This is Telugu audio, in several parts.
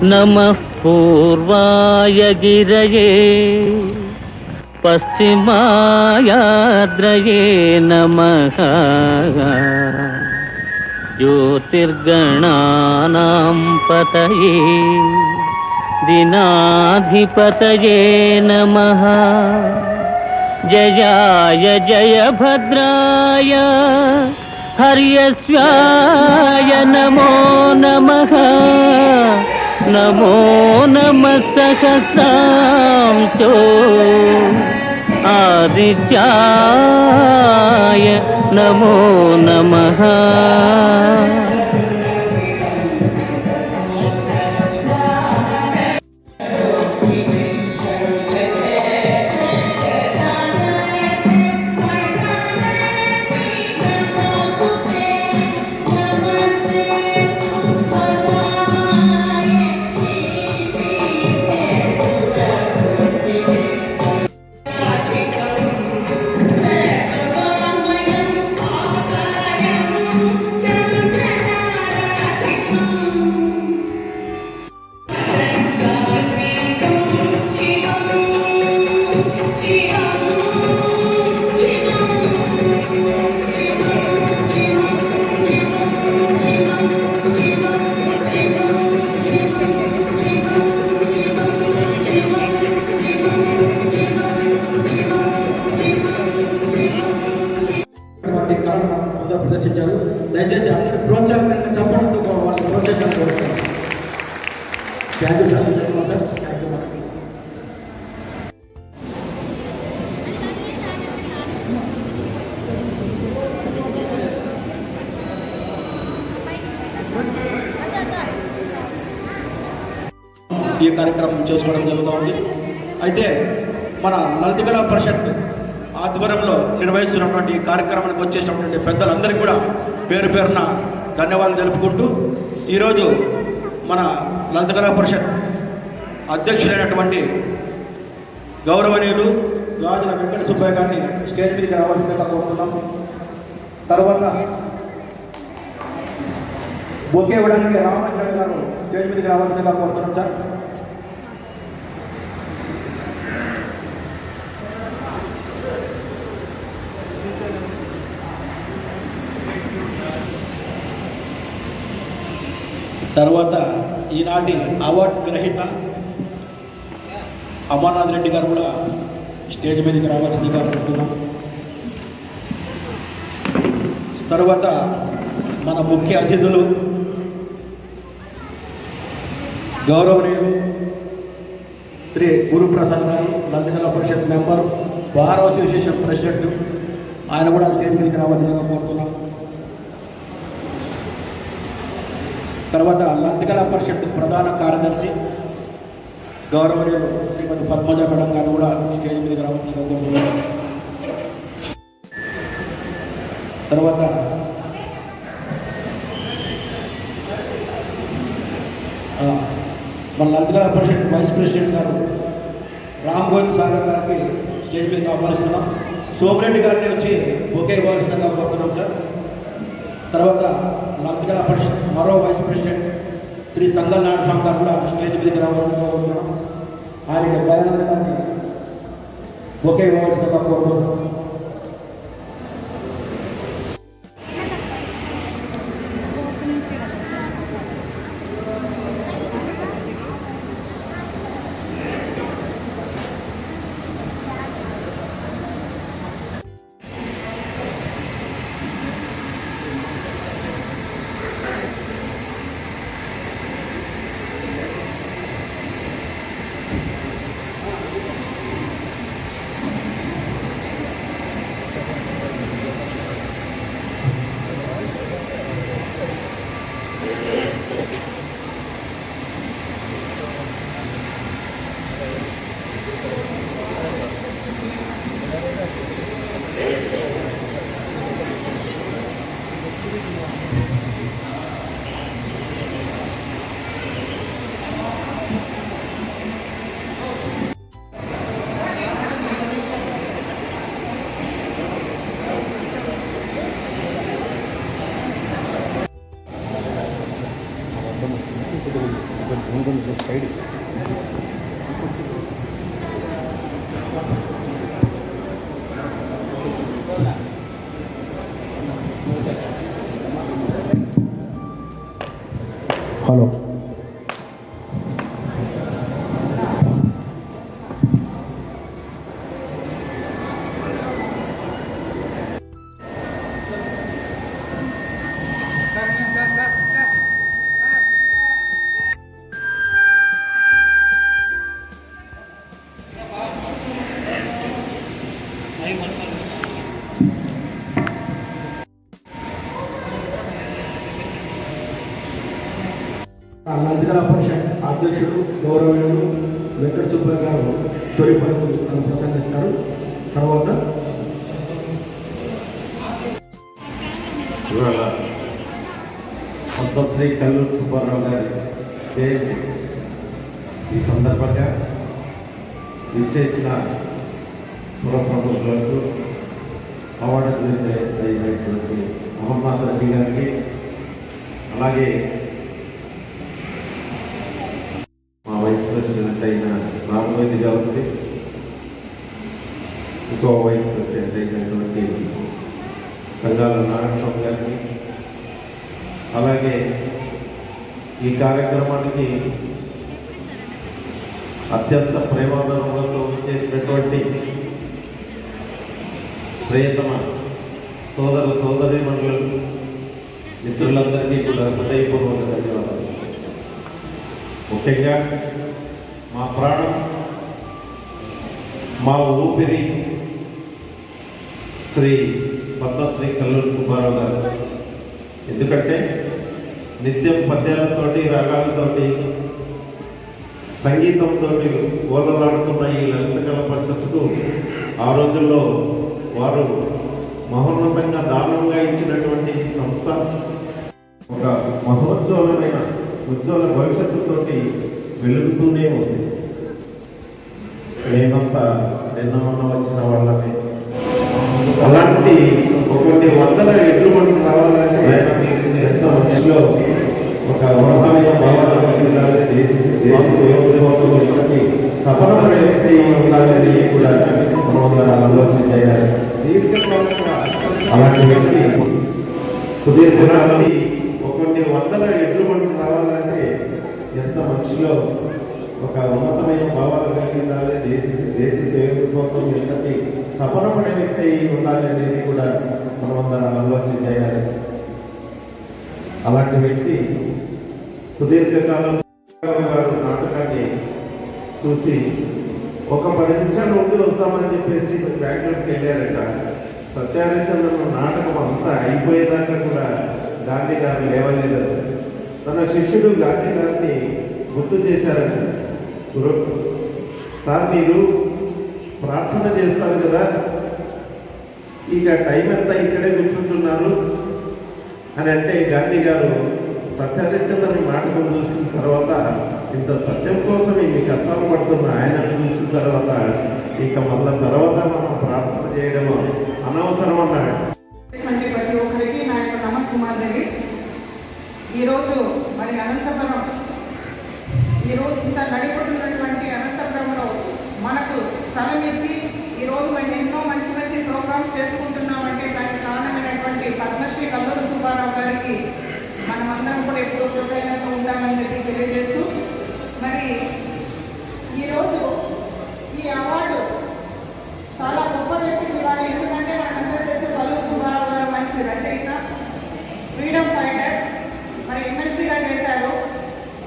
नमः पूर्वाय गिरये पश्चिमायाद्रये नमः ज्योतिर्गणानां पतये दिनाधिपतये नमः जयाय जयभद्राय हर्यश्वाय नमो नमः नमो नमः सहस्रांशो आदित्याय नमो नमः ప్రదర్శించారు. దయచేసి అందరూ ప్రోత్సాహకరంగా చెప్పడంతో వాళ్ళు ప్రోత్సహించాలని కోరుతున్నాను. ఈ కార్యక్రమం చేసుకోవడం జరుగుతూ ఉంది. అయితే మన లలిత కళా పరిషత్ ఆధ్వర్యంలో నిర్వహిస్తున్నటువంటి ఈ కార్యక్రమానికి వచ్చేసినటువంటి పెద్దలందరికీ కూడా పేరు పేరున ధన్యవాదాలు తెలుపుకుంటూ ఈరోజు మన లలిత కళా పరిషత్ అధ్యక్షులైనటువంటి గౌరవనీయులు రాజుల వెంకట సుబ్బయ్య గారిని స్టేజ్ మీదకి రావాల్సిందిగా కోరుతున్నాం. తర్వాత బొకే ఇవ్వడానికి రామచంద్ర గారు స్టేజ్ మీదకి రావాల్సిందిగా కోరుతున్నాం సార్. తర్వాత ఈనాటి అవార్డు గ్రహీత అమర్నాథ్ రెడ్డి గారు కూడా స్టేజ్ మీదకి రావాల్సిందిగా కోరుతున్నాం. తర్వాత మన ముఖ్య అతిథులు గౌరవనీయులు శ్రీ గురుప్రసాద్ గారు, లలిత కళా పరిషత్ మెంబర్, బార్ అసోసియేషన్ ప్రెసిడెంట్, ఆయన కూడా స్టేజ్ మీదకి రావాల్సిందిగా కోరుతున్నాం. తర్వాత లలిత కళా పరిషత్ ప్రధాన కార్యదర్శి గౌరవనీయులు శ్రీమతి పద్మజ మేడం గారు కూడా స్టేజ్ మీదకి రావాల్సిందిగా కోరుతున్నాం. తర్వాత మన లలిత కళా పరిషత్ వైస్ ప్రెసిడెంట్ గారు రామ్ గోవింద్ సాగర్ గారికి స్టేజ్ మీదకి ఆహ్వానిస్తున్నాం. సోమిరెడ్డి గారిని వచ్చి బొకే ఇవ్వాల్సిందిగా కోరుతున్నాం సార్. తర్వాత లలిత కళా పరిషత్ మరో వైస్ ప్రెసిడెంట్ శ్రీ సంగల్ నారాయణ స్వామి గారు కూడా స్టేజ్ మీదకి రావాల్సిందిగా కోరుతున్నాం. ఆయనకి దయానంద గారిని బొకే ఇవ్వాల్సిందిగా కోరుతున్నాం. హలో నందిగల పరిషత్ అధ్యక్షుడు గౌరవనీయులు వెంకట సుబ్బయ్య గారు తొలి పలుకులు ప్రసంగిస్తారు. తర్వాత ఇవాళ పద్మశ్రీ కల్లూరు సుబ్బారావు గారి జయంతి ఈ సందర్భంగా విచ్చేసిన పురప్రముఖులకు అవార్డు అయినటువంటి మహమ్మద్ రఫీ గారికి, అలాగే మా వైస్ ప్రెసిడెంట్ అయిన రామవేది గారికి, ఇంకో వైస్ ప్రెసిడెంట్ అయినటువంటి సంఘాల నారాయణ గారికి, అలాగే ఈ కార్యక్రమానికి అత్యంత ప్రేమాదరణలతో చేసినటువంటి ప్రియతమ సోదర సోదరీమణులకు, మిత్రులందరికీ కూడా హృదయపూర్వక ధన్యవాదాలు. ముఖ్యంగా మా ప్రాణం, మా ఊపిరి శ్రీ పద్మశ్రీ కల్లూరు సుబ్బారావు గారు. ఎందుకంటే నిత్యం పద్యాలతోటి, రాగాలతోటి, సంగీతంతో ఓలలాడుతున్న ఈ లలిత కళా పరిషత్తుకు ఆ రోజుల్లో వారు మహోన్నతంగా దానంగా ఇచ్చినటువంటి సంస్థ ఒక మహోజ్వలమైన ఉజ్వల భవిష్యత్తుతోటి వెలుగుతూనే ఉంది. మేమంతా నిన్న మొన్న వచ్చిన వాళ్ళని అలాంటి ఒకటి వందల ఎడ్లు మనకు రావాలంటే ఎంత మనిషిలో ఒక ఉన్నతమైన భావాలు కలిగి ఉండాలి. దేశ సేవకి తపన వ్యక్తి ఉండాలని కూడా మనం ఆలోచన చేయాలి. దీర్ఘకాలంగా అలాంటి వ్యక్తి సుదీర్ఘకాలని ఒకటి వందల ఎడ్లు మనకు రావాలంటే ఎంత మనిషిలో ఒక ఉన్నతమైన భావాలు కలిగి ఉండాలి. దేశ సేవ కోసం ఎంతటి తపన పడే వ్యక్తి ఉండాలి అనేది కూడా మనం ఆలోచన చేయాలి. అలాంటి వ్యక్తి సుదీర్ఘకాలం గారు నాటకాన్ని చూసి ఒక 10 నిమిషాలు ఉండి వస్తామని చెప్పేసి బెంగళూరుకి వెళ్ళారట. సత్యహరిశ్చంద్రుడు నాటకం అంతా అయిపోయేదాకా కూడా గాంధీ గారు లేవలేదు. తన శిష్యుడు గాంధీ గారిని గుర్తు చేశారట. సార్, మీరు ప్రార్థన చేస్తారు కదా, ఇక టైం అంతా ఇక్కడే కూర్చుంటున్నారు అని అంటే, గాంధీ గారు సత్యహరిశ్చంద్రుని నాటకం చూసిన తర్వాత, ఇంత సత్యం కోసం ఇన్ని కష్టాలు పడుతున్న ఆయనను చూసిన తర్వాత ఇక మళ్ళా తర్వాత మనం ప్రార్థన చేయడం అనవసరం అన్నాడు. ప్రతి ఒక్కరికి నా యొక్క నమస్కారం. ఈరోజు మరి అనంతపురం, ఈరోజు ఇంత నడిపడుతున్నటువంటి అనంతపురంలో మనకు స్థలం ఇచ్చి ఈరోజు మేము ఎన్నో మంచి మంచి ప్రోగ్రామ్స్ చేసుకుంటున్నామంటే దానికి కారణమైనటువంటి పద్మశ్రీ కల్లూరు సుబ్బారావు గారికి మనమందరం కూడా ఎప్పుడూ కృతజ్ఞత ఉంటామని చెప్పి తెలియజేస్తూ, మరి ఈరోజు ఈ అవార్డు చాలా గొప్ప వ్యక్తికి ఇవ్వాలి. ఎందుకంటే మనందరూ తెలిసి కల్లూరు సుబ్బారావు గారు మంచి రచయిత, ఫ్రీడమ్ ఫైటర్, మరి ఎమ్మెల్సీగా చేశారు.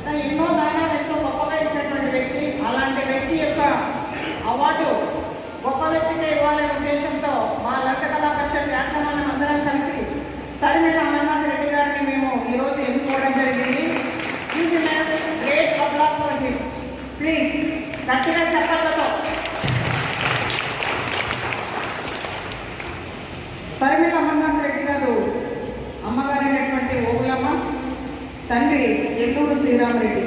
కానీ ఎన్నో దానాలు ఎంతో గొప్పగా ఇచ్చినటువంటి వ్యక్తి. అలాంటి వ్యక్తి యొక్క అవార్డు గొప్ప వ్యక్తిగా ఇవ్వాలనే ఉద్దేశంతో మా లలిత కళా పరిషత్ యాజమాన్యం అందరం కలిసి తరిమిళ్ళ అమర్నాథ్ రెడ్డి గారిని మేము ఈరోజు ఎన్నుకోవడం జరిగింది. Great applause for him. Please గట్టిగా చప్పట్లతో. తరిమిళ్ళ అమర్నాథ్ రెడ్డి గారు అమ్మగారైనటువంటి ఓగులమ్మ, తండ్రి ఎల్లూరు శ్రీరామరెడ్డి.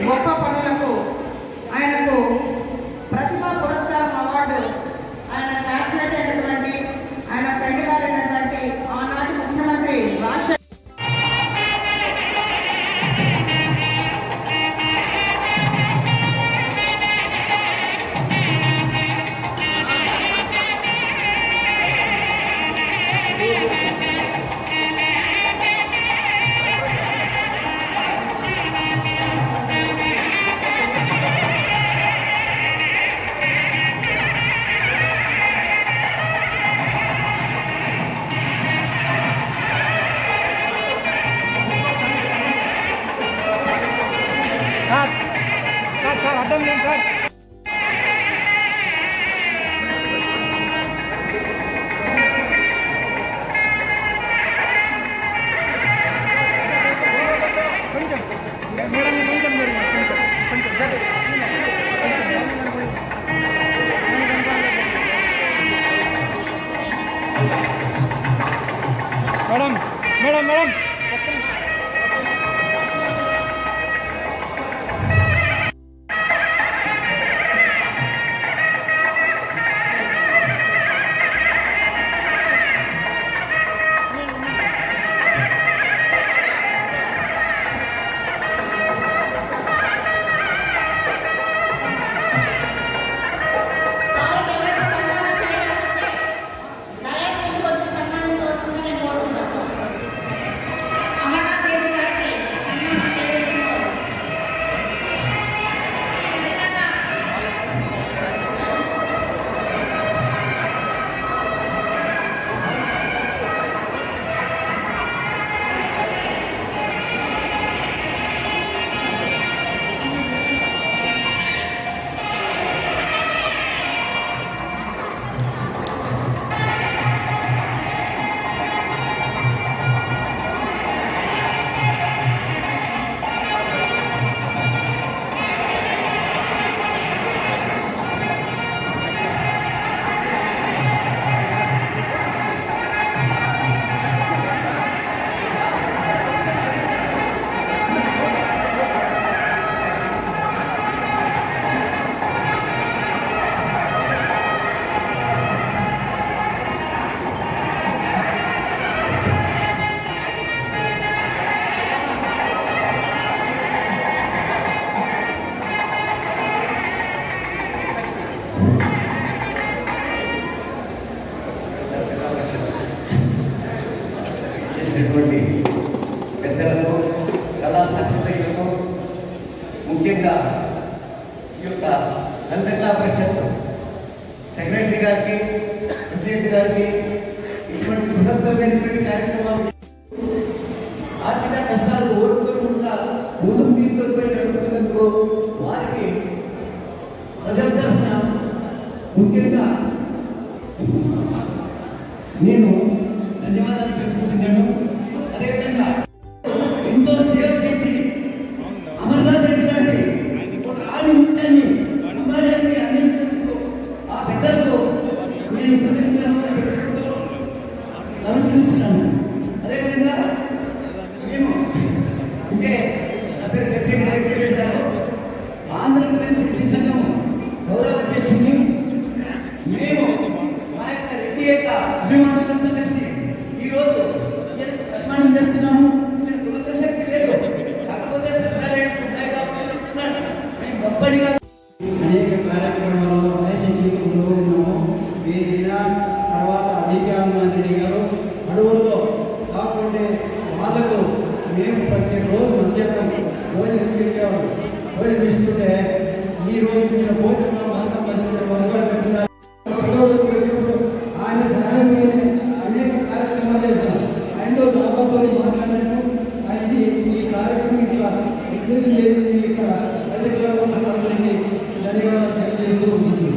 గొప్ప పనులకు ఆయనకు ప్రతిభా పురస్కారం అవార్డు ఆయన క్లాస్మేట్ అయినటువంటి, ఆయన ఫ్రెండ్ గారైనటువంటి ఆనాటి ముఖ్యమంత్రి రాజశేఖర్ మేడం మేడం మేడం చేసినటువంటి పెద్దలకు కళా సచివాలయంలో ముఖ్యంగా ఈ యొక్క లలిత కళా పరిషత్ సెక్రటరీ గారికి ప్రెసిడెంట్ గారికి ఇటువంటి బృహత్తమైనటువంటి కార్యక్రమాలు ఆర్థిక కష్టాలు ఓర్పుకుండా ముందుకు తీసుకొని నడుపుతున్నందుకు వారికి ప్రజల తరఫున ముఖ్యంగా నేను ధన్యవాదాలు తెలుపుతున్నాను. అదేవిధంగా ఎంతో సేవ చేసి అమర్నాథ్ రెడ్డి లాంటి ఒక ఆధిపత్యాన్ని సమాజాన్ని అందించినందుకు ఆ పెద్దలతో నేను కృతజ్ఞతలు నమస్కరిస్తున్నాను. అదేవిధంగా మేము అంటే అతను డెప్యూటీ డైరెక్టర్ గారు ఆంధ్రప్రదేశ్ రెడ్డి సంఘం గౌరవ అధ్యక్షుడిని మేము మా యొక్క రెడ్డి యొక్క అభిమానులంతా కలిసి ఈరోజు సన్మానం చేస్తున్నాము. ఇక్కడ కులత శక్తి లేదు, కాకపోతే ఉన్నాయి కాబట్టి చెప్తున్నాను. మేము గొప్పడిగా అనేక కార్యక్రమాలలో వైఎస్ఆర్సీపీలో ఉన్నాము. వీరిన తర్వాత అధికారులు రెడ్డి గారు అడవుల్లో కాకుంటే వాళ్ళకు మేము ప్రతిరోజు మధ్యాహ్నం భోజనం చేసేవాళ్ళు. భోజనం ఇస్తుంటే ఈ రోజు ఇచ్చిన భోజనంలో మాత్రం పరిస్థితి ఆయన సహాయంతోనే అనేక కార్యక్రమాలు చేస్తాం. ఆయనతో దాదాపు మాట్లాడాను. ఆయనది ఈ కార్యక్రమం ఇట్లా ఎక్స్ప్లెయిన్ చేసి ఇక్కడ అందరికీ ధన్యవాదాలు తెలియజేస్తూ ఉంటుంది.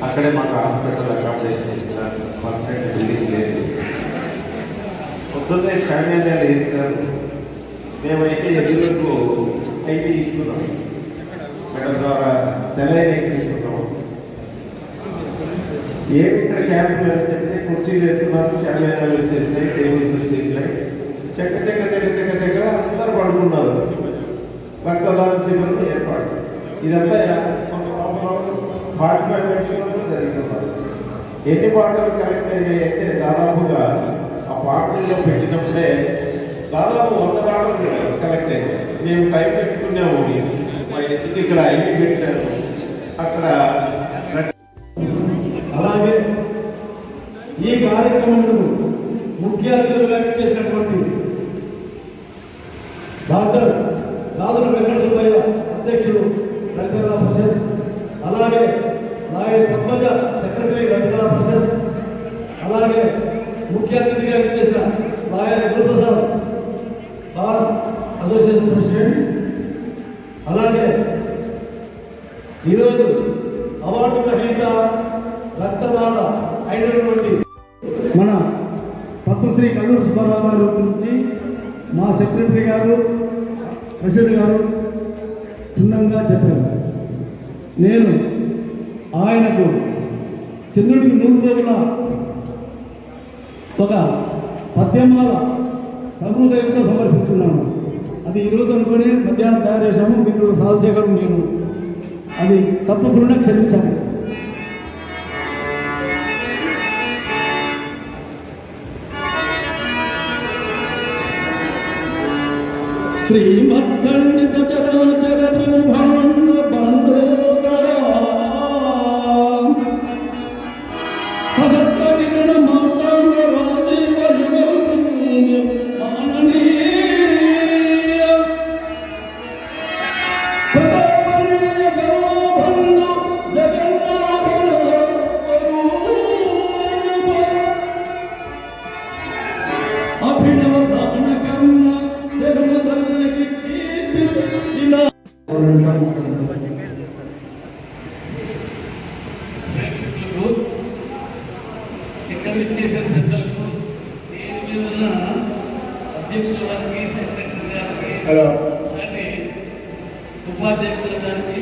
అక్కడే మాకు హాస్పిటల్ అకామిడేషన్ ఇచ్చినారు. పర్మనెంట్ బిల్డింగ్ లేదు. పొద్దున్నే షాన్యాలు వేసినారు. మేమైతే ఎదురుకు ఐటీ ఇస్తున్నాం. మేడం ద్వారా సెలైన్ ఎక్కిస్తున్నాం. ఏమి ఇక్కడ క్యాంప్ చెప్తే కుర్చీలు వేస్తున్నారు, షాన్యాలు వచ్చేసినాయి, టేబుల్స్ వచ్చేసినాయి. చెక్క చెక్క చెక్క చెక్క చెక్క అందరూ పడుకున్నారు. రక్తదాన శిబిరం ఏర్పాటు. ఇదంతా 45 మినిట్స్ జరుగుతున్నారు. ఎన్ని బాటలు కలెక్ట్ అయినాయి అంటే దాదాపుగా ఆ బాటల్లో పెట్టినప్పుడే దాదాపు 100 బాటలు కలెక్ట్ అయ్యాయి. మేము టైం పెట్టుకున్నాము. మా ఎందుకు ఇక్కడ ఐటీ పెట్టారు. అక్కడ అలాగే ఈ కార్యక్రమంలో ముఖ్య అతిథులుగా చేసినటువంటి డాక్టర్ రాజుల వెంకట సుబ్బయ్య అధ్యక్షుడు లలితకళా పరిషత్, అలాగే లాయర్ పద్మజ సెక్రటరీ లలితకళా పరిషత్, అలాగే ముఖ్య అతిథిగా చేసిన lawyer Guruprasad bar association president, అలాగే ఈరోజు అవార్డు గ్రహీత రక్తదాత అయినటువంటి మన పద్మశ్రీ కల్లూరు సుబ్బారావు గారి గురించి మా సెక్రటరీ గారు ప్రెసిడెంట్ గారు క్షుణ్ణంగా చెప్పారు. నేను ఆయనకు చంద్రుడికి 100 రోజుల ఒక పద్యమాల సహృదయంతో సమర్పిస్తున్నాను. అది ఈరోజు అనుకుని మధ్యాహ్నం తయారు చేశాము. మిత్రుడు రాజశేఖరం నేను అది తప్పకుండా క్షమించాలి. శ్రీమద్ఖండిత చరాచర బ్రహ్మాండ బంధోదరా సహస్ర కిరణ మాతాంగ రాజీవ యుగ మాననీయ ప్రతాపనీయ గౌరవందు జగన్నాథన స్వరూప అభినవ దాన కర్మ జగమదల్లకి కీర్తించిన ఇక్కడ ఇచ్చేసిన పెద్దలకు నేను మీద ఉన్న అధ్యక్షుల వారికి సెక్రటరీ గారికి ఉపాధ్యక్షుల గారికి